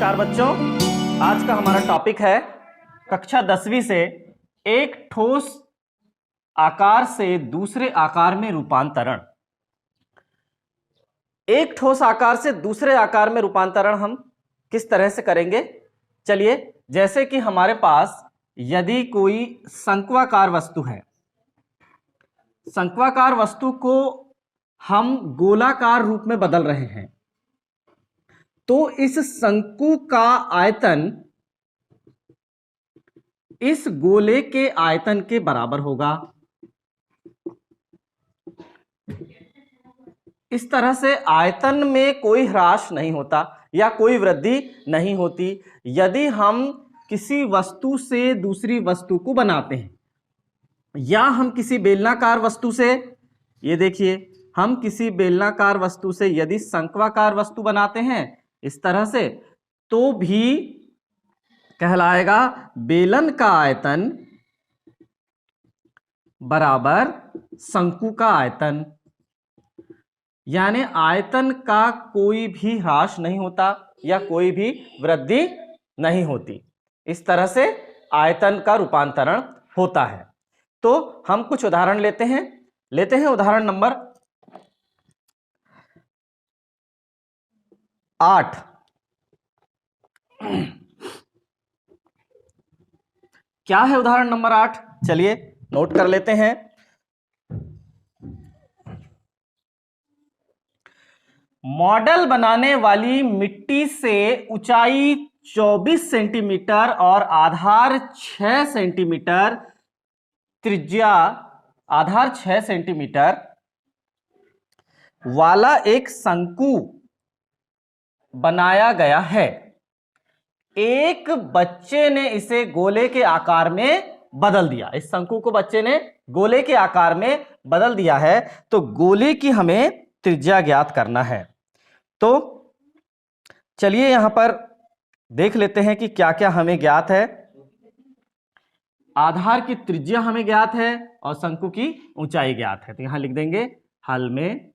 नमस्कार बच्चों, आज का हमारा टॉपिक है कक्षा 10वीं से एक ठोस आकार से दूसरे आकार में रूपांतरण। एक ठोस आकार से दूसरे आकार में रूपांतरण हम किस तरह से करेंगे? चलिए, जैसे कि हमारे पास यदि कोई शंक्वाकार वस्तु है, शंक्वाकार वस्तु को हम गोलाकार रूप में बदल रहे हैं, तो इस शंकु का आयतन इस गोले के आयतन के बराबर होगा। इस तरह से आयतन में कोई ह्रास नहीं होता या कोई वृद्धि नहीं होती यदि हम किसी वस्तु से दूसरी वस्तु को बनाते हैं, या हम किसी बेलनाकार वस्तु से, ये देखिए, हम किसी बेलनाकार वस्तु से यदि शंक्वाकार वस्तु बनाते हैं इस तरह से, तो भी कहलाएगा बेलन का आयतन बराबर शंकु का आयतन, यानी आयतन का कोई भी ह्रास नहीं होता या कोई भी वृद्धि नहीं होती। इस तरह से आयतन का रूपांतरण होता है। तो हम कुछ उदाहरण लेते हैं उदाहरण नंबर 8। क्या है उदाहरण नंबर 8? चलिए नोट कर लेते हैं। मॉडल बनाने वाली मिट्टी से ऊंचाई 24 सेंटीमीटर और आधार 6 सेंटीमीटर, त्रिज्या आधार 6 सेंटीमीटर वाला एक शंकु बनाया गया है। एक बच्चे ने इसे गोले के आकार में बदल दिया। इस शंकु को बच्चे ने गोले के आकार में बदल दिया है, तो गोले की हमें त्रिज्या ज्ञात करना है। तो चलिए यहां पर देख लेते हैं कि क्या क्या हमें ज्ञात है। आधार की त्रिज्या हमें ज्ञात है और शंकु की ऊंचाई ज्ञात है, तो यहां लिख देंगे हल में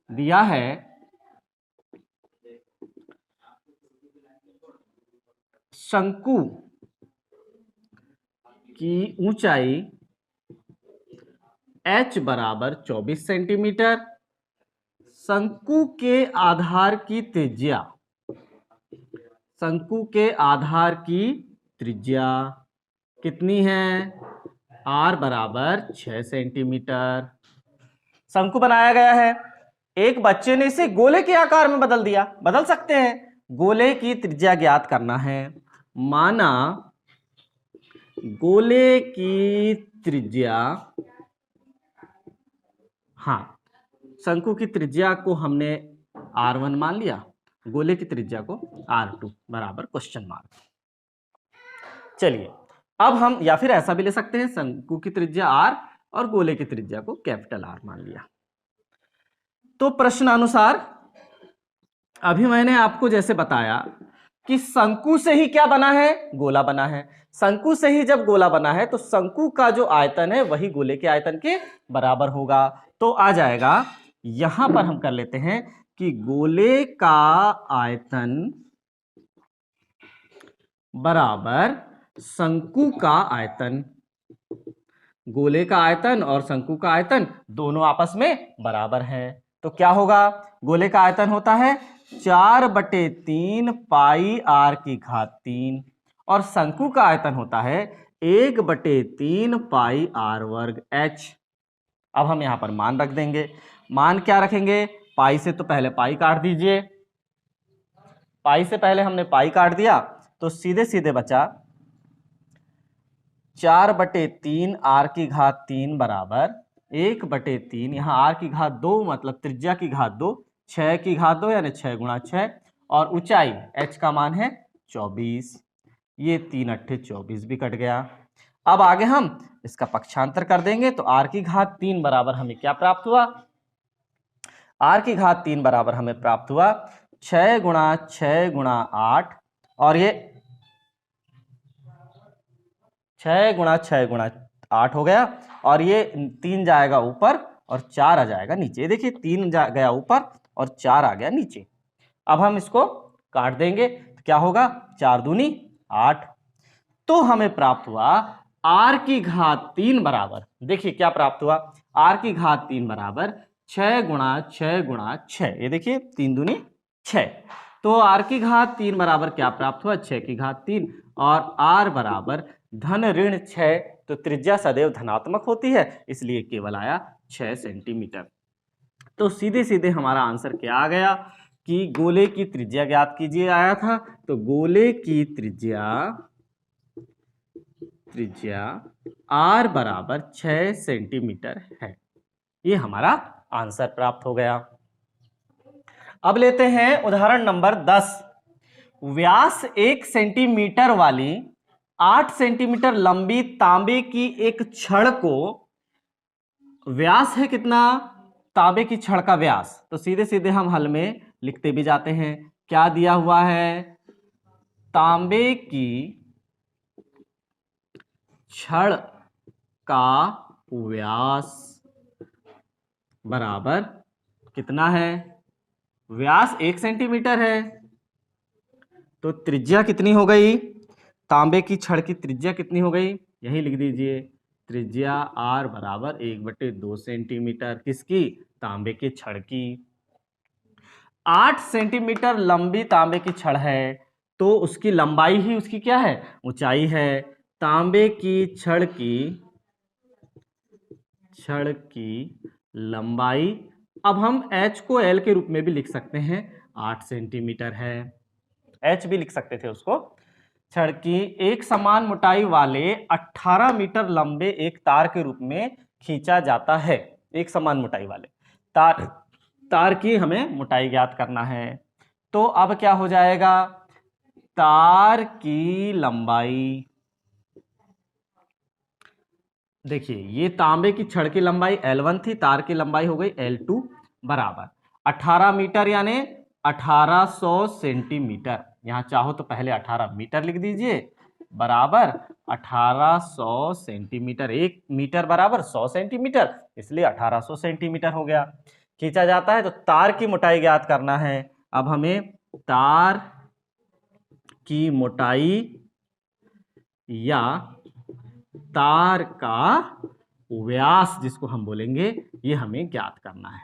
दिया है शंकु की ऊंचाई h बराबर 24 सेंटीमीटर, शंकु के आधार की त्रिज्या, शंकु के आधार की त्रिज्या कितनी है? r बराबर 6 सेंटीमीटर। शंकु बनाया गया है, एक बच्चे ने इसे गोले के आकार में बदल दिया। बदल सकते हैं। गोले की त्रिज्या ज्ञात करना है। माना गोले की त्रिज्या, हाँ, शंकु की त्रिज्या को हमने r1 मान लिया, गोले की त्रिज्या को r2 बराबर क्वेश्चन मार्क। चलिए अब हम, या फिर ऐसा भी ले सकते हैं, शंकु की त्रिज्या r और गोले की त्रिज्या को कैपिटल R मान लिया। तो प्रश्नानुसार अभी मैंने आपको जैसे बताया कि शंकु से ही क्या बना है? गोला बना है। शंकु से ही जब गोला बना है तो शंकु का जो आयतन है वही गोले के आयतन के बराबर होगा। तो आ जाएगा, यहां पर हम कर लेते हैं कि गोले का आयतन बराबर शंकु का आयतन। गोले का आयतन और शंकु का आयतन दोनों आपस में बराबर है। तो क्या होगा? गोले का आयतन होता है 4/3 पाई r की घात 3 और शंकु का आयतन होता है 1/3 पाई r वर्ग h। अब हम यहां पर मान रख देंगे। मान क्या रखेंगे? पाई से तो पहले पाई काट दीजिए। पाई से पहले हमने पाई काट दिया तो सीधे सीधे बचा 4/3 r की घात 3 बराबर 1/3, यहाँ r की घात 2 मतलब त्रिज्या की घात 2, 6 की घात 2 यानी 6 गुणा 6, और ऊंचाई h का मान है 24। ये 3 अट्ठे 24 भी कट गया। अब आगे हम इसका पक्षांतर कर देंगे तो r की घात 3 बराबर हमें क्या प्राप्त हुआ? r की घात 3 बराबर हमें प्राप्त हुआ 6 गुणा 6 गुणा 8, और ये 6 गुणा 6 गुणा 8 हो गया, और ये 3 जाएगा ऊपर और 4 आ जाएगा नीचे। देखिए 3 गया ऊपर और 4 आ गया नीचे। अब हम इसको काट देंगे। क्या होगा, 4 दूनी 8। तो हमें प्राप्त हुआ r की घात 3 बराबर, देखिए क्या प्राप्त हुआ, r की घात 3 बराबर 6 गुणा 6 गुणा 6, ये देखिए 3 दूनी 6। तो r की घात 3 बराबर क्या प्राप्त हुआ, 6 की घात 3, और r बराबर धन ऋण 6, तो त्रिज्या सदैव धनात्मक होती है, इसलिए केवल आया 6 सेंटीमीटर। तो सीधे सीधे हमारा आंसर क्या आ गया कि गोले की त्रिज्या ज्ञात कीजिए आया था। तो गोले की त्रिज्या r बराबर 6 सेंटीमीटर है, ये हमारा आंसर प्राप्त हो गया। अब लेते हैं उदाहरण नंबर 10। व्यास 1 सेंटीमीटर वाली 8 सेंटीमीटर लंबी तांबे की एक छड़ को, व्यास है कितना, तांबे की छड़ का व्यास, तो सीधे सीधे हम हल में लिखते भी जाते हैं। क्या दिया हुआ है, तांबे की छड़ का व्यास बराबर कितना है, व्यास 1 सेंटीमीटर है, तो त्रिज्या कितनी हो गई, तांबे की छड़ की त्रिज्या कितनी हो गई, यही लिख दीजिए, त्रिज्या r बराबर 1/2 सेंटीमीटर, किसकी, तांबे की छड़ की। 8 सेंटीमीटर लंबी तांबे की छड़ है, तो उसकी लंबाई ही उसकी क्या है, ऊंचाई है। तांबे की छड़ की लंबाई, अब हम h को l के रूप में भी लिख सकते हैं, 8 सेंटीमीटर है, h भी लिख सकते थे उसको। छड़ की एक समान मोटाई वाले 18 मीटर लंबे एक तार के रूप में खींचा जाता है। एक समान मोटाई वाले तार की हमें मोटाई ज्ञात करना है। तो अब क्या हो जाएगा, तार की लंबाई, देखिए ये तांबे की छड़ की लंबाई L1 थी, तार की लंबाई हो गई L2 बराबर 18 मीटर यानी 1800 सेंटीमीटर, यहां चाहो तो पहले 18 मीटर लिख दीजिए, बराबर 1800 सेंटीमीटर, 1 मीटर बराबर 100 सेंटीमीटर, इसलिए 1800 सेंटीमीटर हो गया। खींचा जाता है तो तार की मोटाई ज्ञात करना है। अब हमें तार की मोटाई या तार का व्यास जिसको हम बोलेंगे, ये हमें ज्ञात करना है।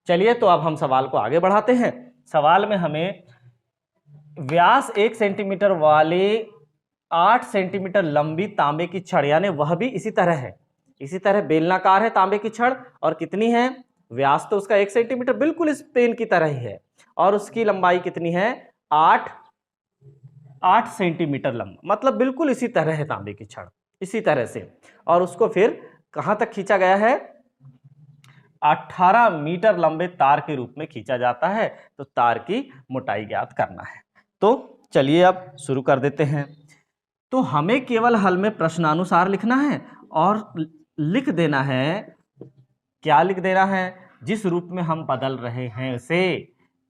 चलिए तो अब हम सवाल को आगे बढ़ाते हैं। सवाल में हमें व्यास 1 सेंटीमीटर वाले 8 सेंटीमीटर लंबी तांबे की छड़, यानी वह भी इसी तरह है, इसी तरह बेलनाकार है तांबे की छड़, और कितनी है, व्यास तो उसका 1 सेंटीमीटर बिल्कुल इस पेन की तरह ही है, और उसकी लंबाई कितनी है, 8 सेंटीमीटर लंबा, मतलब बिल्कुल इसी तरह है तांबे की छड़, इसी तरह से, और उसको फिर कहां तक खींचा गया है, 18 मीटर लंबे तार के रूप में खींचा जाता है। तो तार की मोटाई ज्ञात करना है। तो चलिए अब शुरू कर देते हैं। तो हमें केवल हल में प्रश्नानुसार लिखना है और लिख देना है, क्या लिख देना है, जिस रूप में हम बदल रहे हैं उसे।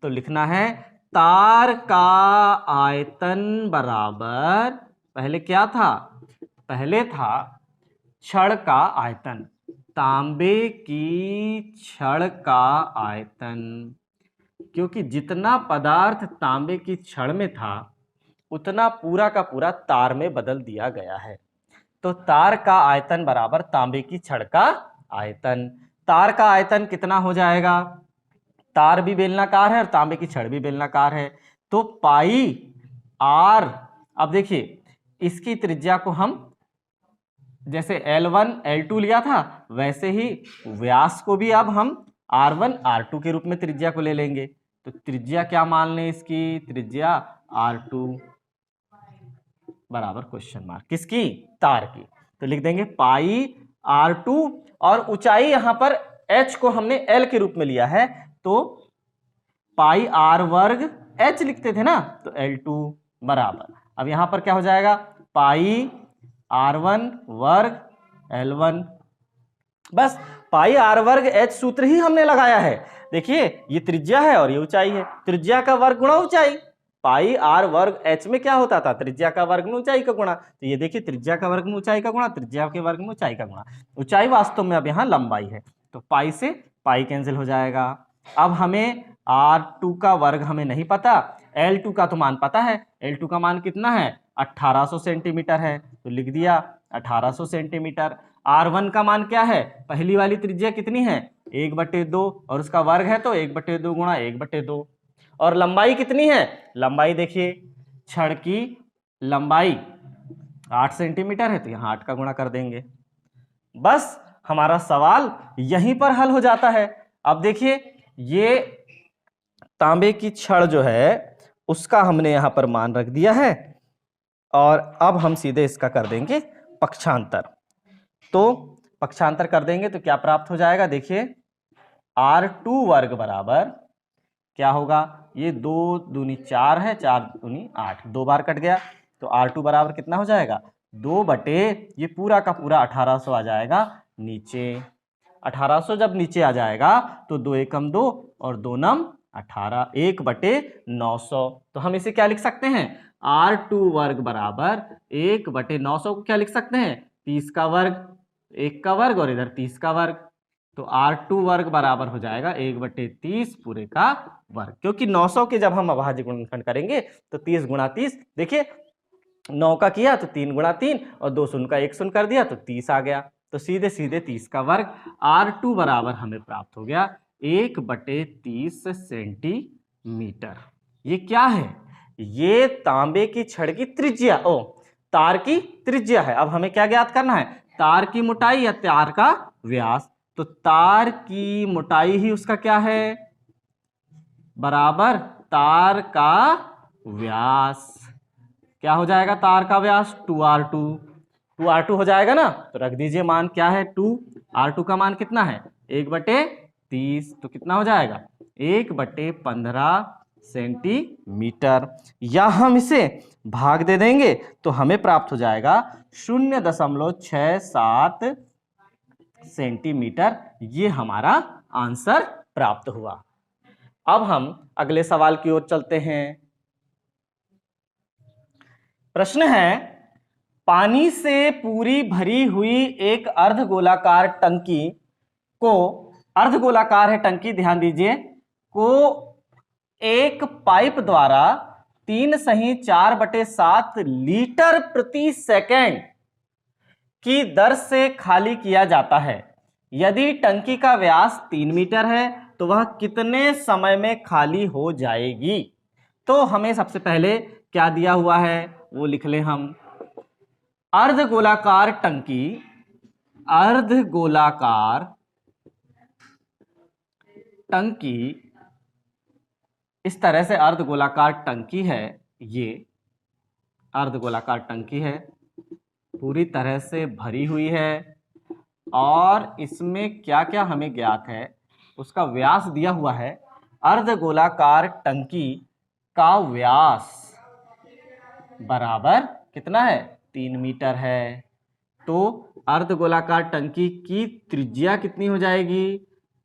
तो लिखना है तार का आयतन बराबर, पहले क्या था, पहले था छड़ का आयतन, तांबे की छड़ का आयतन, क्योंकि जितना पदार्थ तांबे की छड़ में था उतना पूरा का पूरा तार में बदल दिया गया है। तो तार का आयतन बराबर तांबे की छड़ का आयतन। तार का आयतन कितना हो जाएगा, तार भी बेलनाकार है और तांबे की छड़ भी बेलनाकार है, तो पाई r, अब देखिए इसकी त्रिज्या को हम जैसे L1 L2 लिया था, वैसे ही व्यास को भी अब हम R1 R2 के रूप में त्रिज्या को ले लेंगे। तो त्रिज्या क्या मान लें, इसकी त्रिज्या R2 बराबर क्वेश्चन मार्क, किसकी, तार की। तो लिख देंगे पाई R2, और ऊंचाई यहां पर h को हमने L के रूप में लिया है, तो पाई R वर्ग h लिखते थे ना, तो L2 बराबर, अब यहां पर क्या हो जाएगा, पाई R1 वर्ग L1, बस पाई R वर्ग h सूत्र ही हमने लगाया है। देखिए ये त्रिज्या है और ये ऊंचाई है, त्रिज्या का वर्ग गुणा ऊंचाई, पाई R वर्ग h में क्या होता था, त्रिज्या का वर्ग में ऊंचाई का गुणा, तो ये देखिए त्रिज्या का वर्ग में ऊंचाई का गुणा, त्रिज्या के वर्ग में ऊंचाई का गुणा, ऊंचाई वास्तव में अब यहाँ लंबाई है, तो पाई से पाई कैंसिल हो जाएगा। अब हमें R2 का वर्ग हमें नहीं पता, L2 का तो मान पता है, L2 का मान कितना है 1800 सेंटीमीटर है, तो लिख दिया 1800 सेंटीमीटर। R1 का मान क्या है, पहली वाली त्रिज्या कितनी है 1/2 और उसका वर्ग है तो 1/2 गुणा 1/2। और लंबाई कितनी है, लंबाई देखिए छड़ की लंबाई 8 सेंटीमीटर है तो यहाँ 8 का गुणा कर देंगे। बस हमारा सवाल यहीं पर हल हो जाता है। अब देखिए ये तांबे की छड़ जो है उसका हमने यहां पर मान रख दिया है और अब हम सीधे इसका कर देंगे पक्षांतर। तो पक्षांतर कर देंगे तो क्या प्राप्त हो जाएगा, देखिए R2 वर्ग बराबर क्या होगा, ये 2 दूनी 4 है, 4 दूनी 8, 2 बार कट गया तो R2 बराबर कितना हो जाएगा 2 बटे ये पूरा का पूरा 1800 आ जाएगा नीचे। 1800 जब नीचे आ जाएगा तो 2 एकम 2 और 2 नम 18, 1/900। तो हम इसे क्या लिख सकते हैं R2 वर्ग बराबर 1/900 को क्या लिख सकते हैं 30 का वर्ग, 1 का वर्ग और इधर 30 का वर्ग। तो R2 वर्ग बराबर हो जाएगा 1/30 पूरे का वर्ग, क्योंकि 900 के जब हम अभाज्य गुणनखंड करेंगे तो 30 गुणा 30, देखिए 9 का किया तो 3 गुणा 3 और 2 शून्य का 1 शून्य कर दिया तो 30 आ गया। तो सीधे सीधे 30 का वर्ग R2 बराबर हमें प्राप्त हो गया 1/30 सेंटीमीटर। ये क्या है, ये तांबे की छड़ की त्रिज्या, तार की त्रिज्या है। अब हमें क्या ज्ञात करना है, तार की मोटाई या तार का व्यास। तो तार की मोटाई ही उसका क्या है बराबर तार का व्यास। क्या हो जाएगा तार का व्यास 2R2 हो जाएगा ना, तो रख दीजिए मान क्या है 2, R2 का मान कितना है 1/30, तो कितना हो जाएगा 1/15 सेंटीमीटर। या हम इसे भाग दे देंगे तो हमें प्राप्त हो जाएगा 0.67 सेंटीमीटर। ये हमारा आंसर प्राप्त हुआ। अब हम अगले सवाल की ओर चलते हैं। प्रश्न है, पानी से पूरी भरी हुई एक अर्धगोलाकार टंकी को, अर्धगोलाकार है टंकी ध्यान दीजिए, को एक पाइप द्वारा 3.4/7 लीटर प्रति सेकंड की दर से खाली किया जाता है। यदि टंकी का व्यास 3 मीटर है तो वह कितने समय में खाली हो जाएगी। तो हमें सबसे पहले क्या दिया हुआ है वो लिख लें हम, अर्धगोलाकार टंकी, अर्धगोलाकार टंकी, इस तरह से अर्धगोलाकार टंकी है, ये अर्धगोलाकार टंकी है, पूरी तरह से भरी हुई है और इसमें क्या क्या हमें ज्ञात है उसका व्यास दिया हुआ है। अर्धगोलाकार टंकी का व्यास बराबर कितना है 3 मीटर है। तो अर्धगोलाकार टंकी की त्रिज्या कितनी हो जाएगी,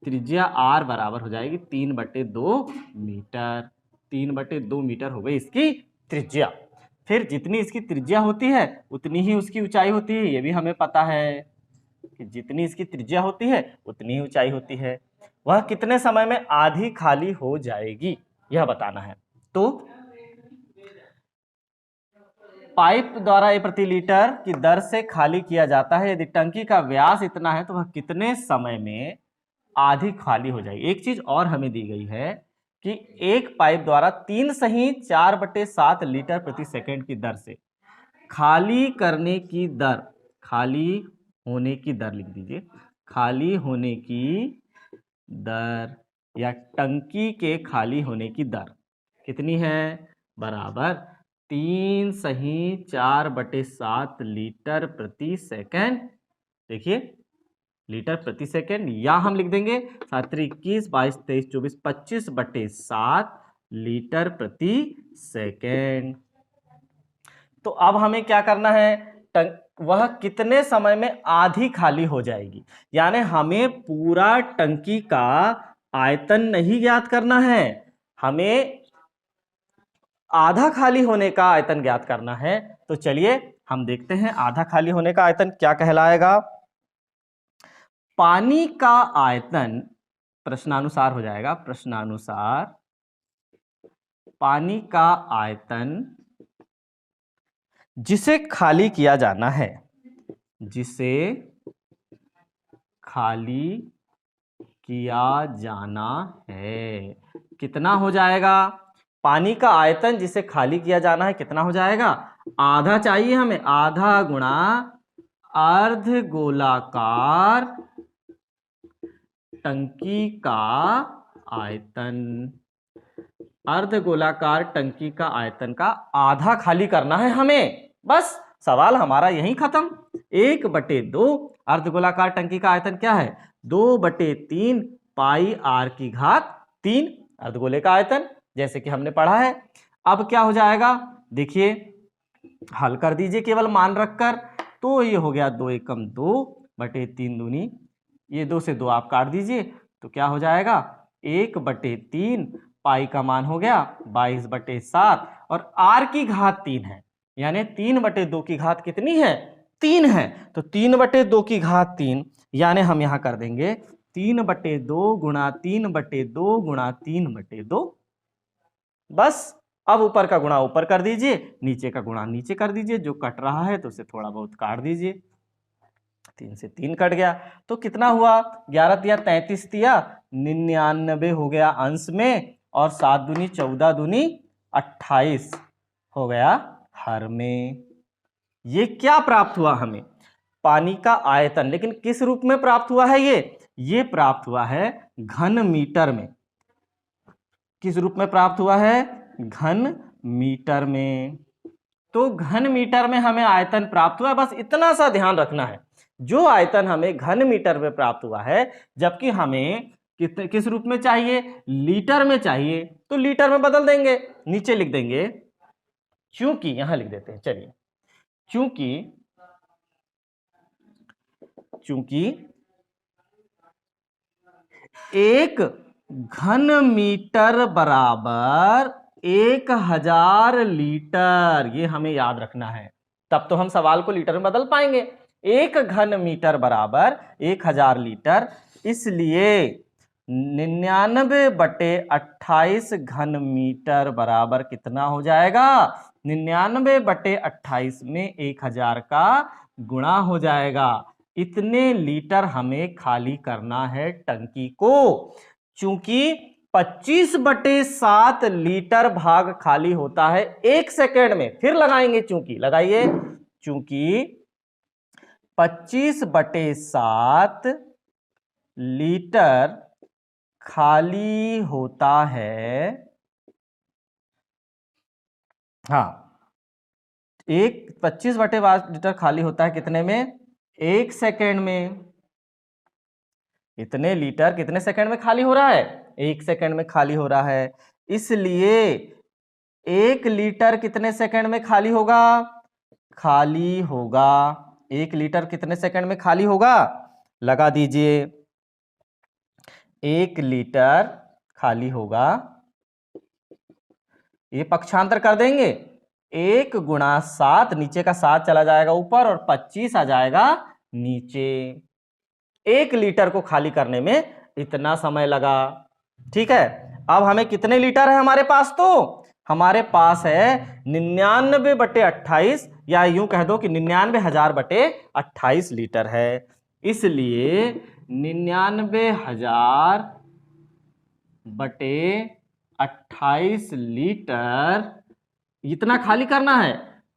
त्रिज्या R बराबर हो जाएगी 3/2 मीटर। 3/2 मीटर हो गई इसकी त्रिज्या। फिर जितनी इसकी त्रिज्या होती है उतनी ही उसकी ऊंचाई होती है, ये भी हमें पता है कि जितनी इसकी त्रिज्या होती है उतनी ही ऊंचाई होती है। वह कितने समय में आधी खाली हो जाएगी यह बताना है। तो पाइप द्वारा प्रति लीटर की दर से खाली किया जाता है। यदि टंकी का व्यास इतना है तो वह कितने समय में आधी खाली हो जाएगी। एक चीज और हमें दी गई है कि एक पाइप द्वारा 3.4/7 लीटर प्रति सेकंड की दर से खाली करने की दर, खाली होने की दर लिख दीजिए, खाली होने की दर या टंकी के खाली होने की दर कितनी है बराबर 3.4/7 लीटर प्रति सेकंड। देखिए लीटर प्रति सेकंड, या हम लिख देंगे 7 21 22 23 24 25/7 लीटर प्रति सेकंड। तो अब हमें क्या करना है, वह कितने समय में आधी खाली हो जाएगी, यानी हमें पूरा टंकी का आयतन नहीं ज्ञात करना है, हमें आधा खाली होने का आयतन ज्ञात करना है। तो चलिए हम देखते हैं आधा खाली होने का आयतन क्या कहलाएगा। पानी का आयतन प्रश्नानुसार हो जाएगा, प्रश्नानुसार पानी का आयतन जिसे खाली किया जाना है, जिसे खाली किया जाना है, कितना हो जाएगा? पानी का आयतन जिसे खाली किया जाना है कितना हो जाएगा? आधा चाहिए हमें, आधा गुणा अर्ध गोलाकार टंकी का आयतन। अर्ध गोलाकार टंकी का आयतन का आधा खाली करना है हमें, बस सवाल हमारा यहीं खत्म। 1/2 अर्ध गोलाकार टंकी का आयतन क्या है? 2/3 पाई r की घात 3 अर्धगोले का आयतन, जैसे कि हमने पढ़ा है। अब क्या हो जाएगा? देखिए, हल कर दीजिए केवल मान रखकर। तो ये हो गया 2 एकम 2/3 दूनी, ये 2 से 2 आप काट दीजिए, तो क्या हो जाएगा? 1/3 पाई का मान हो गया 22/7 और r की घात 3 है, यानी 3/2 की घात कितनी है? 3 है। तो 3/2 की घात 3, यानी हम यहां कर देंगे 3/2 गुणा 3/2 गुणा 3/2। बस अब ऊपर का गुणा ऊपर कर दीजिए, नीचे का गुणा नीचे कर दीजिए, जो कट रहा है तो उसे थोड़ा बहुत काट दीजिए। 3 से 3 कट गया, तो कितना हुआ? 11 तिया 33 तिया 99 हो गया अंश में, और 7 दूनी 14 दूनी 28 हो गया हर में। ये क्या प्राप्त हुआ हमें? पानी का आयतन, लेकिन किस रूप में प्राप्त हुआ है? ये प्राप्त हुआ है घन मीटर में। किस रूप में प्राप्त हुआ है? घन मीटर में। तो घन मीटर में हमें आयतन प्राप्त हुआ, बस इतना सा ध्यान रखना है। जो आयतन हमें घन मीटर में प्राप्त हुआ है, जबकि हमें किस रूप में चाहिए? लीटर में चाहिए, तो लीटर में बदल देंगे, नीचे लिख देंगे, चूंकि यहां लिख देते हैं, चलिए, चूंकि 1 घन मीटर बराबर 1000 लीटर, ये हमें याद रखना है, तब तो हम सवाल को लीटर में बदल पाएंगे। 1 घन मीटर बराबर 1000 लीटर, इसलिए 99/28 घन मीटर बराबर कितना हो जाएगा? 99/28 में 1000 का गुणा हो जाएगा। इतने लीटर हमें खाली करना है टंकी को। चूंकि 25/7 लीटर भाग खाली होता है 1 सेकेंड में, फिर लगाएंगे चूंकि, लगाइए, चूंकि 25/7 लीटर खाली होता है, हाँ, 25/7 लीटर खाली होता है कितने में? 1 सेकेंड में। इतने लीटर कितने सेकंड में खाली हो रहा है? 1 सेकंड में खाली हो रहा है। इसलिए 1 लीटर कितने सेकंड में खाली होगा? 1 लीटर कितने सेकंड में खाली होगा? लगा दीजिए, 1 लीटर खाली होगा, ये पक्षांतर कर देंगे, 1 गुणा 7, नीचे का 7 चला जाएगा ऊपर और 25 आ जाएगा नीचे। 1 लीटर को खाली करने में इतना समय लगा। ठीक है, अब हमें कितने लीटर है हमारे पास? तो हमारे पास है 99/28, या यूं कह दो कि 99,000/28 लीटर है। इसलिए 99,000/28 लीटर इतना खाली करना है,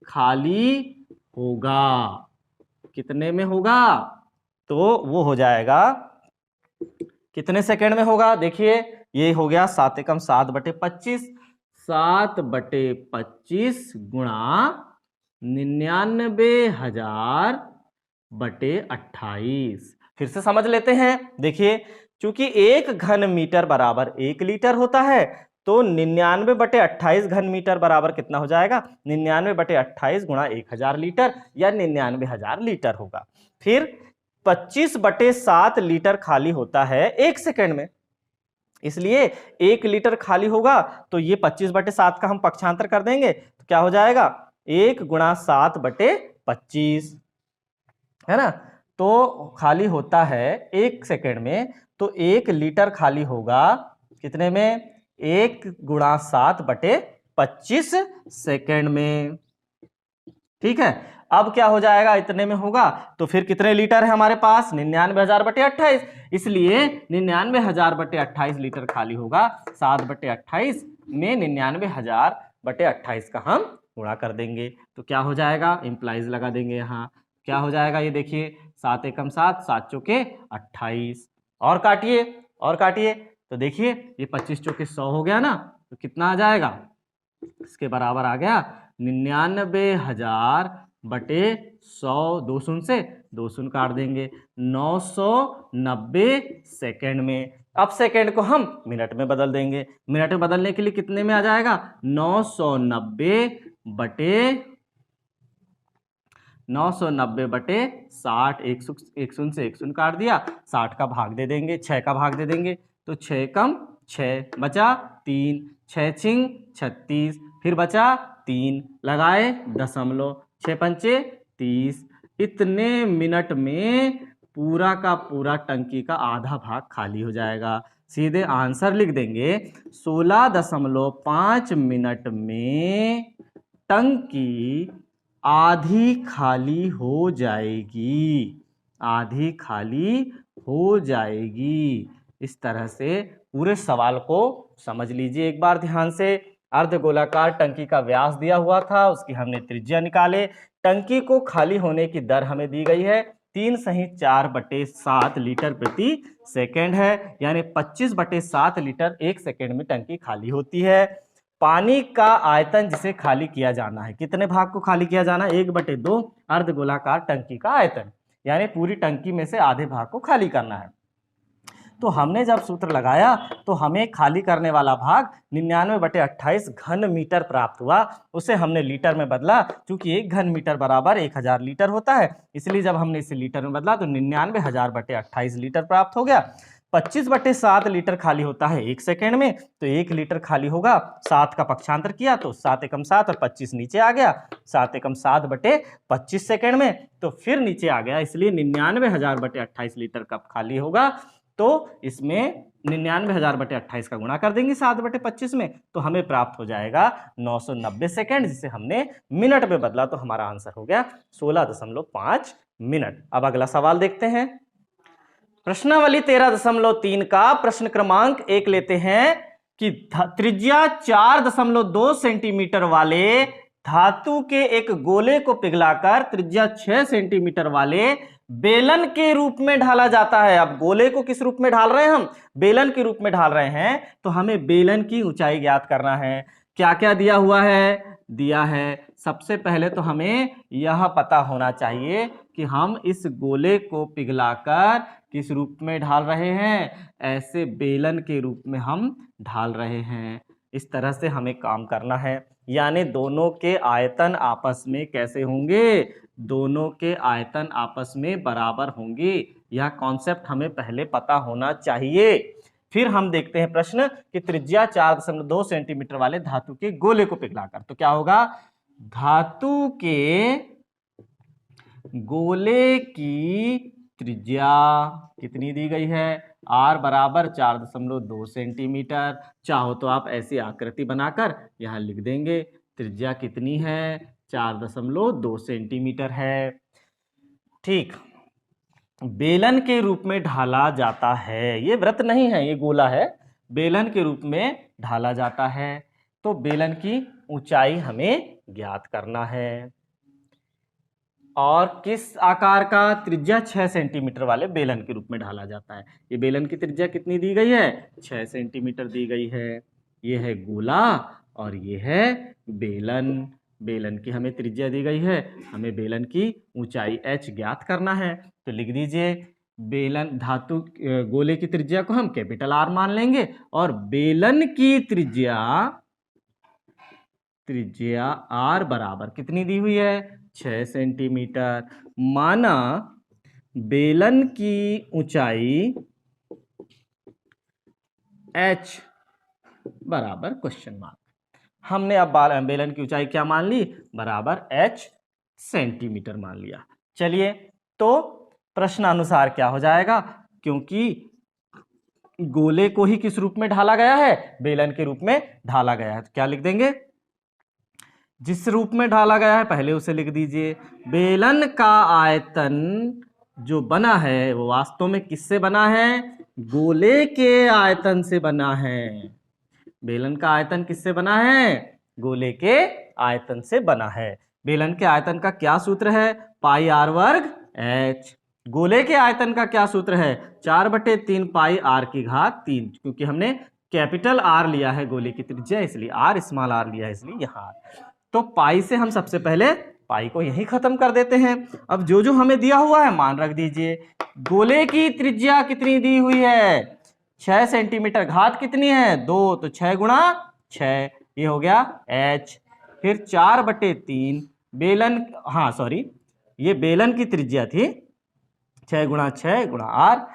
खाली होगा। कितने में होगा? तो वो हो जाएगा, कितने सेकंड में होगा? देखिए, ये हो गया 7 एकम 7/25, 7/25 गुणा 99,000/28। फिर से समझ लेते हैं। देखिए, चूंकि 1 घन मीटर बराबर 1 लीटर होता है, तो 99/28 घन मीटर बराबर कितना हो जाएगा? 99/28 गुणा 1000 लीटर, या 99,000 लीटर होगा। फिर 25/7 लीटर खाली होता है 1 सेकंड में, इसलिए 1 लीटर खाली होगा, तो ये 25/7 का हम पक्षांतर कर देंगे, तो क्या हो जाएगा? 1 गुणा 7/25, है ना? तो खाली होता है 1 सेकंड में, तो 1 लीटर खाली होगा कितने में? 1 गुणा 7/25। 25 सेकंड में। ठीक है, अब क्या हो जाएगा, इतने में होगा तो फिर कितने लीटर है हमारे पास, 99,000/28, इसलिए 99,000/28 लीटर खाली होगा। 7/28 में 99,000/28 का हम गुणा कर देंगे तो क्या हो जाएगा, इंप्लाइज लगा देंगे यहाँ। क्या हो जाएगा ये देखिए, 7 एकम 7, 7 चौके 28, और काटिए और काटिए तो देखिए ये 25 चौके 100 हो गया ना, तो कितना आ जाएगा, इसके बराबर आ गया 99,000/100, 2 शून्य से 2 शून्य काट देंगे, 990 सेकंड में। अब सेकंड को हम मिनट में बदल देंगे, मिनट में बदलने के लिए कितने में आ जाएगा, 990/60, एक शून्य से एक शून्य काट दिया, 60 का भाग दे देंगे, 6 का भाग दे देंगे तो 6 कम 6 बचा 3, 6 छिंग 36, फिर बचा 3, लगाए दशमलव, 6 पंचे 30, इतने मिनट में पूरा का पूरा टंकी का आधा भाग खाली हो जाएगा। सीधे आंसर लिख देंगे, 16.5 मिनट में टंकी आधी खाली हो जाएगी, आधी खाली हो जाएगी। इस तरह से पूरे सवाल को समझ लीजिए एक बार ध्यान से। अर्धगोलाकार टंकी का व्यास दिया हुआ था, उसकी हमने त्रिज्या निकाले, टंकी को खाली होने की दर हमें दी गई है 3/4 लीटर प्रति सेकंड है, यानी 25/7 लीटर एक सेकंड में टंकी खाली होती है। पानी का आयतन जिसे खाली किया जाना है, कितने भाग को खाली किया जाना है, 1/2 अर्धगोलाकार टंकी का आयतन, यानी पूरी टंकी में से आधे भाग को खाली करना है। तो हमने जब सूत्र लगाया तो हमें खाली करने वाला भाग 99/28 घन मीटर प्राप्त हुआ, उसे हमने लीटर में बदला, क्योंकि 1 घन मीटर बराबर 1000 लीटर होता है, इसलिए जब हमने इसे लीटर में बदला तो 99,000/28 लीटर प्राप्त हो गया। 25/7 लीटर खाली होता है 1 सेकेंड में, तो 1 लीटर खाली होगा, 7 का पक्षांतर किया तो 7 एकम 7 और 25 नीचे आ गया, 7 एकम 7/25 सेकेंड में, तो फिर नीचे आ गया, इसलिए 99,000/28 लीटर कब खाली होगा, तो इसमें 99,000/28 का गुणा कर देंगे 7/25 में, तो हमें प्राप्त हो जाएगा 990 सेकेंड, जिसे हमने मिनट में बदला तो हमारा आंसर हो गया 16.5 मिनट। अब अगला सवाल देखते हैं, प्रश्नावली 13.3 का प्रश्न क्रमांक 1 लेते हैं कि त्रिज्या 4.2 सेंटीमीटर वाले धातु के एक गोले को पिघलाकर त्रिज्या 6 सेंटीमीटर वाले बेलन के रूप में ढाला जाता है। अब गोले को किस रूप में ढाल रहे हैं, हम बेलन के रूप में ढाल रहे हैं, तो हमें बेलन की ऊंचाई ज्ञात करना है। क्या क्या दिया हुआ है, दिया है सबसे पहले तो हमें यह पता होना चाहिए कि हम इस गोले को पिघलाकर किस रूप में ढाल रहे हैं, ऐसे बेलन के रूप में हम ढाल रहे हैं। इस तरह से हमें काम करना है, यानी दोनों के आयतन आपस में कैसे होंगे, दोनों के आयतन आपस में बराबर होंगे। यह कॉन्सेप्ट हमें पहले पता होना चाहिए। फिर हम देखते हैं प्रश्न कि त्रिज्या 4.2 सेंटीमीटर वाले धातु के गोले को पिघलाकर, तो क्या होगा, धातु के गोले की त्रिज्या कितनी दी गई है, r बराबर 4.2 सेंटीमीटर। चाहो तो आप ऐसी आकृति बनाकर यहां लिख देंगे, त्रिज्या कितनी है, 4.2 सेंटीमीटर है। ठीक, बेलन के रूप में ढाला जाता है, ये वृत्त नहीं है, ये गोला है, बेलन के रूप में ढाला जाता है, तो बेलन की ऊंचाई हमें ज्ञात करना है। और किस आकार का, त्रिज्या 6 सेंटीमीटर वाले बेलन के रूप में ढाला जाता है। ये बेलन की त्रिज्या कितनी दी गई है, 6 सेंटीमीटर दी गई है। ये है गोला और ये है बेलन, बेलन की हमें त्रिज्या दी गई है, हमें बेलन की ऊंचाई h ज्ञात करना है। तो लिख दीजिए, बेलन धातु गोले की त्रिज्या को हम कैपिटल R मान लेंगे, और बेलन की त्रिज्या R बराबर कितनी दी हुई है, 6 सेंटीमीटर। माना बेलन की ऊंचाई h बराबर क्वेश्चन मार्क, हमने अब बेलन की ऊंचाई क्या मान ली, बराबर h सेंटीमीटर मान लिया। चलिए, तो प्रश्नानुसार क्या हो जाएगा, क्योंकि गोले को ही किस रूप में ढाला गया है, बेलन के रूप में ढाला गया है, तो क्या लिख देंगे, जिस रूप में ढाला गया है पहले उसे लिख दीजिए। बेलन का आयतन जो बना है वो वास्तव में किससे बना है? गोले के आयतन से बना है। बेलन का आयतन किससे बना है? गोले के आयतन से बना है। बेलन के आयतन का क्या सूत्र है? पाई आर वर्ग एच। गोले के आयतन का क्या सूत्र है? 4/3 पाई आर की घात 3, क्योंकि हमने कैपिटल आर लिया है गोले की त्रिज्या, इसलिए आर स्मॉल आर लिया है, इसलिए यहां। तो पाई से हम सबसे पहले पाई को यहीं खत्म कर देते हैं। अब जो जो हमें दिया हुआ है मान रख दीजिए। गोले की त्रिज्या कितनी दी हुई है? 6 सेंटीमीटर। घात कितनी है? 2, तो 6 गुणा 6, ये हो गया h। फिर 4/3 बेलन, हाँ सॉरी, ये बेलन की त्रिज्या थी 6 गुणा 6 गुणा आर।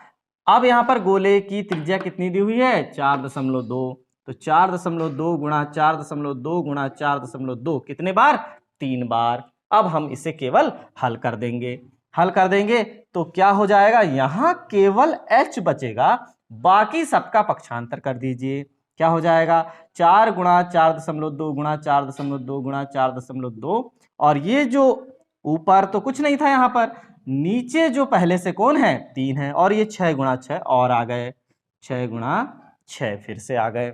अब यहां पर गोले की त्रिज्या कितनी दी हुई है? 4.2, तो 4.2 गुणा 4.2 गुणा 4.2 कितने बार? 3 बार। अब हम इसे केवल हल कर देंगे। हल कर देंगे तो क्या हो जाएगा? यहां केवल h बचेगा, बाकी सबका पक्षांतर कर दीजिए। क्या हो जाएगा? 4 गुणा 4.2 गुणा 4.2 गुणा 4.2, और ये जो ऊपर तो कुछ नहीं था, यहां पर नीचे जो पहले से कौन है? 3 है, और ये 6 गुणा 6 और आ गए, 6 गुणा 6 फिर से आ गए।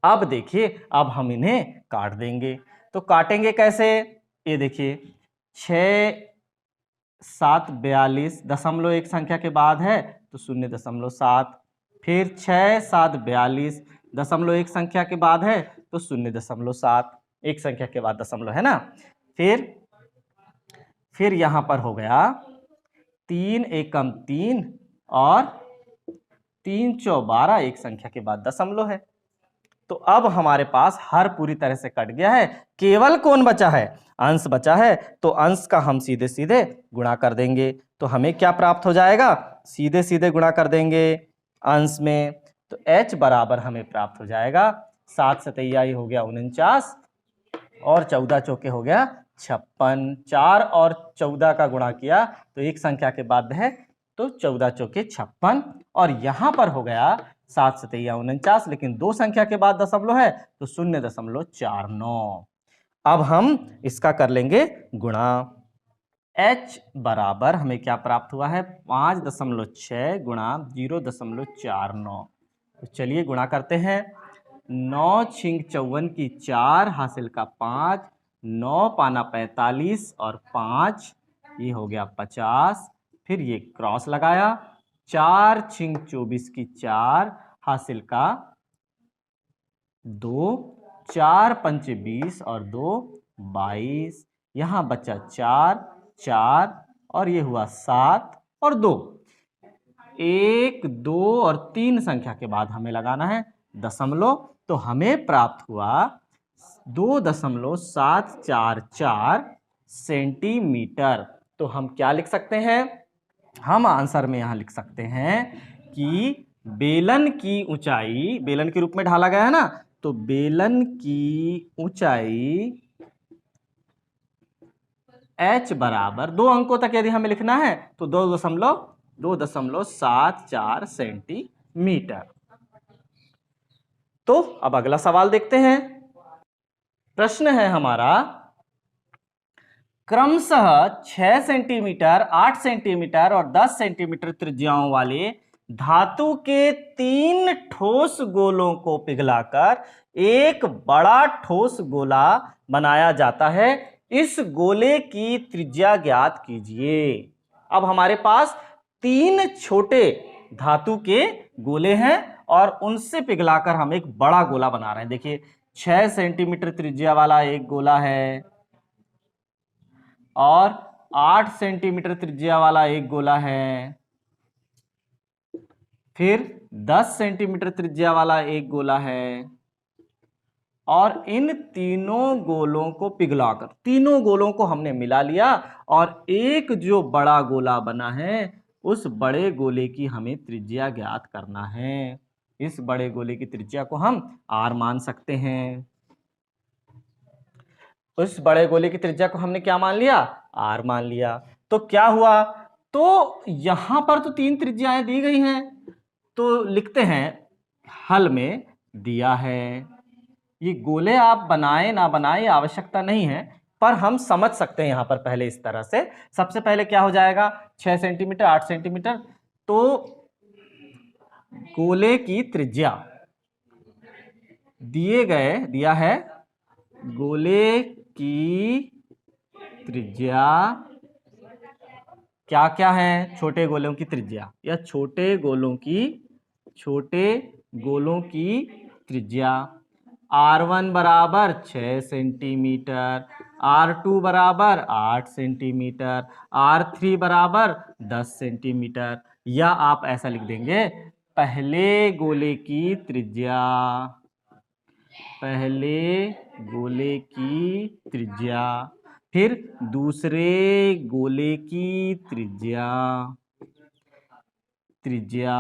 अब देखिए, अब हम इन्हें काट देंगे। तो काटेंगे कैसे? ये देखिए, 6 7 42, दशमलव एक संख्या के बाद है तो 0.7। फिर 6 7 42, दशमलव एक संख्या के बाद है तो 0.7, एक संख्या के बाद दशमलव है ना। फिर यहां पर हो गया 3 एकम 3 और 3 चौ 12, एक संख्या के बाद दशमलव है। तो अब हमारे पास हर पूरी तरह से कट गया है, केवल कौन बचा है? अंश बचा है। तो अंश का हम सीधे सीधे गुणा कर देंगे, तो हमें क्या प्राप्त हो जाएगा? सीधे सीधे गुणा कर देंगे अंश में, तो h बराबर हमें प्राप्त हो जाएगा 7 सतैया हो गया 49, और 14 चौके हो गया 56। 4 और 14 का गुणा किया तो एक संख्या के बाद है, तो 14 चौके 56, और यहां पर हो गया 7 सतैया 49, लेकिन दो संख्या के बाद दशमलव है तो 0.49। अब हम इसका कर लेंगे गुणा। h बराबर हमें क्या प्राप्त हुआ है? 5.6 गुणा 0.49। तो चलिए गुणा करते हैं। 9 छिंग 54 की 4 हासिल का 5, 9 पाना 45 और 5, ये हो गया 50। फिर ये क्रॉस लगाया, 4 छिंग 24 की 4 हासिल का 2, 4 पंच 20 और 2 22, यहां बचा 4 4, और ये हुआ 7 और 2। 1 2 और 3 संख्या के बाद हमें लगाना है दशमलव, तो हमें प्राप्त हुआ 2.744 सेंटीमीटर। तो हम क्या लिख सकते हैं? हम आंसर में यहां लिख सकते हैं कि बेलन की ऊंचाई, बेलन के रूप में ढाला गया है ना, तो बेलन की ऊंचाई h बराबर, दो अंकों तक यदि हमें लिखना है तो 2.74 सेंटीमीटर। तो अब अगला सवाल देखते हैं। प्रश्न है हमारा, क्रमशः 6 सेंटीमीटर, 8 सेंटीमीटर और 10 सेंटीमीटर त्रिज्याओं वाले धातु के 3 ठोस गोलों को पिघलाकर एक बड़ा ठोस गोला बनाया जाता है। इस गोले की त्रिज्या ज्ञात कीजिए। अब हमारे पास 3 छोटे धातु के गोले हैं और उनसे पिघलाकर हम एक बड़ा गोला बना रहे हैं। देखिए, 6 सेंटीमीटर त्रिज्या वाला एक गोला है और 8 सेंटीमीटर त्रिज्या वाला एक गोला है, फिर 10 सेंटीमीटर त्रिज्या वाला एक गोला है, और इन तीनों गोलों को पिघलाकर, तीनों गोलों को हमने मिला लिया और एक जो बड़ा गोला बना है उस बड़े गोले की हमें त्रिज्या ज्ञात करना है। इस बड़े गोले की त्रिज्या को हम r मान सकते हैं। उस बड़े गोले की त्रिज्या को हमने क्या मान लिया? r मान लिया। तो क्या हुआ? तो यहां पर तो 3 त्रिज्याएं दी गई हैं, तो लिखते हैं हल में दिया है ये गोले आप बनाए ना बनाए आवश्यकता नहीं है, पर हम समझ सकते हैं यहां पर पहले इस तरह से। सबसे पहले क्या हो जाएगा, 6 सेंटीमीटर 8 सेंटीमीटर, तो गोले की त्रिज्या दिया है गोले की त्रिज्या क्या क्या है, छोटे गोलों की त्रिज्या या छोटे गोलों की त्रिज्या R1 बराबर 6 सेंटीमीटर, R2 बराबर 8 सेंटीमीटर, R3 बराबर 10 सेंटीमीटर। या आप ऐसा लिख देंगे, पहले गोले की त्रिज्या फिर दूसरे गोले की त्रिज्या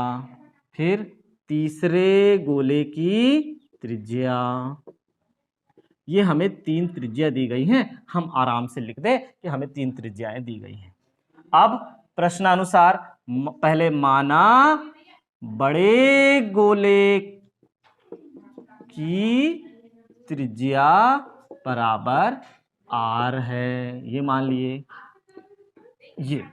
फिर तीसरे गोले की त्रिज्या। ये हमें 3 त्रिज्या दी गई हैं, हम आराम से लिख दें कि हमें 3 त्रिज्याएं दी गई हैं। अब प्रश्नानुसार पहले माना बड़े गोले की त्रिज्या बराबर R है, ये मान लिए। ये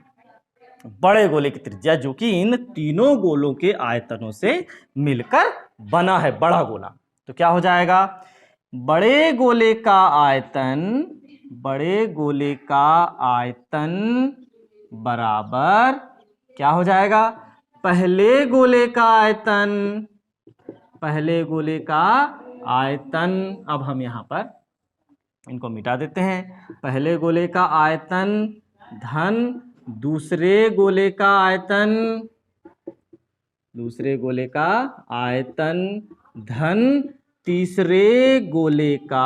बड़े गोले की त्रिज्या जो कि इन तीनों गोलों के आयतनों से मिलकर बना है बड़ा गोला, तो क्या हो जाएगा, बड़े गोले का आयतन बराबर क्या हो जाएगा, पहले गोले का आयतन। अब हम यहां पर इनको मिटा देते हैं, पहले गोले का आयतन धन दूसरे गोले का आयतन धन तीसरे गोले का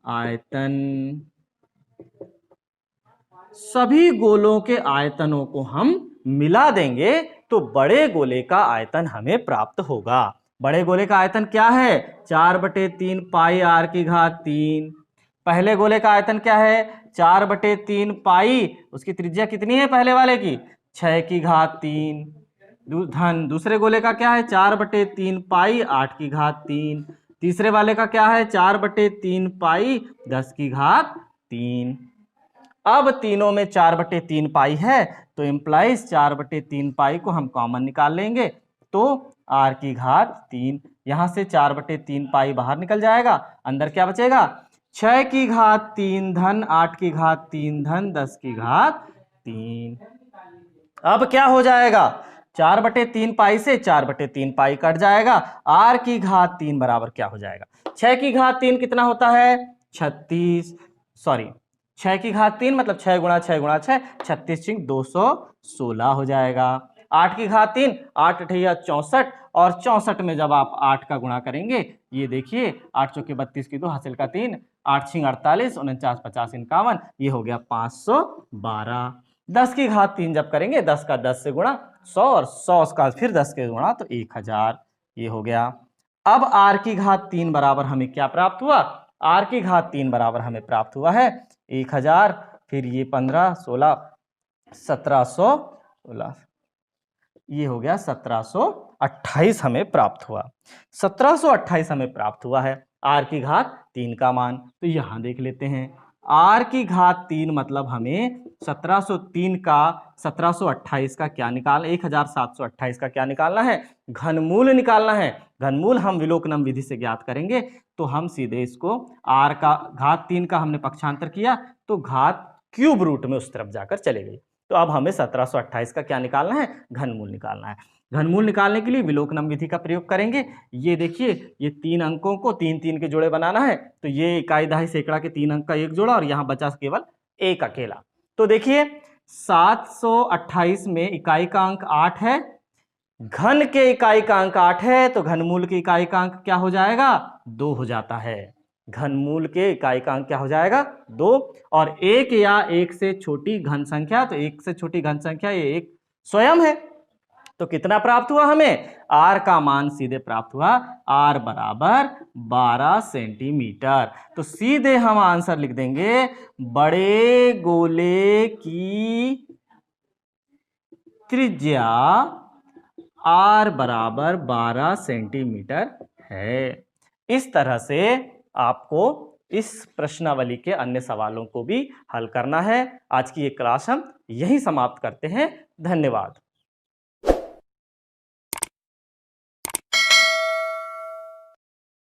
आयतन। सभी गोलों के आयतनों को हम मिला देंगे तो बड़े गोले का आयतन हमें प्राप्त होगा। बड़े गोले का आयतन क्या है, 4/3 पाई r की घात 3। पहले गोले का आयतन क्या है, 4/3 पाई, उसकी त्रिज्या कितनी है पहले वाले की, 6 की घात 3। धन दूसरे गोले का क्या है, 4/3 पाई 8 की घात 3। तीसरे वाले का क्या है, 4/3 पाई 10 की घात 3। अब तीनों में 4/3 पाई है तो इम्प्लाइज 4/3 पाई को हम कॉमन निकाल लेंगे, तो r की घात 3, यहां से 4/3 पाई बाहर निकल जाएगा, अंदर क्या बचेगा, 6 की घात 3 धन 8 की घात 3 धन 10 की घात 3। अब क्या हो जाएगा, 4/3 पाई से 4/3 पाई कट जाएगा, r की घात 3 बराबर क्या हो जाएगा, 6 की घात 3 कितना होता है, 36, सॉरी 6 की घात 3 मतलब 6 गुणा 6 गुणा 6, 36 × 216 हो जाएगा। 8 की घात 3, 8 अठैया 64, और 64 में जब आप 8 का गुणा करेंगे, ये देखिए 8 चौके 32 की 2 हासिल का 3, 8 × 48, 49 50 51, ये हो गया 512। 10 की घात 3 जब करेंगे, 10 का 10 से गुणा 100, और 100 का फिर 10 के गुणा तो 1000, ये हो गया। अब r की घात 3 बराबर हमें क्या प्राप्त हुआ, r की घात 3 बराबर हमें प्राप्त हुआ है 1000, फिर ये 15 16 1716, ये हो गया 1728 हमें प्राप्त हुआ। 1728 हमें प्राप्त हुआ है, r की घात 3 का मान। तो यहां देख लेते हैं, r की घात 3 मतलब हमें 1703 का 1728 का क्या निकालना, 1728 का क्या निकालना है, घनमूल निकालना है। घनमूल हम विलोकनम विधि से ज्ञात करेंगे, तो हम सीधे इसको r का घात 3 का हमने पक्षांतर किया तो घात क्यूब रूट में उस तरफ जाकर चले गई। तो अब हमें 1728 का क्या निकालना है, घनमूल निकालना है। घनमूल निकालने के लिए विलोकनम विधि का प्रयोग करेंगे। ये देखिए, ये 3 अंकों को 3 3 के जोड़े बनाना है, तो ये इकाई दहाई सैकड़ा के 3 अंक का एक जोड़ा, और यहाँ बचा केवल एक अकेला। तो देखिए 728 में इकाई का अंक 8 है, घन के इकाई का अंक 8 है, तो घनमूल की इकाई का अंक क्या हो जाएगा, 2 हो जाता है। घनमूल के इकाई का अंक क्या हो जाएगा, 2, और एक या एक से छोटी घन संख्या, तो एक से छोटी घन संख्या ये एक स्वयं है। तो कितना प्राप्त हुआ हमें, r का मान सीधे प्राप्त हुआ, r बराबर 12 सेंटीमीटर। तो सीधे हम आंसर लिख देंगे, बड़े गोले की त्रिज्या r बराबर 12 सेंटीमीटर है। इस तरह से आपको इस प्रश्नावली के अन्य सवालों को भी हल करना है। आज की ये क्लास हम यहीं समाप्त करते हैं। धन्यवाद।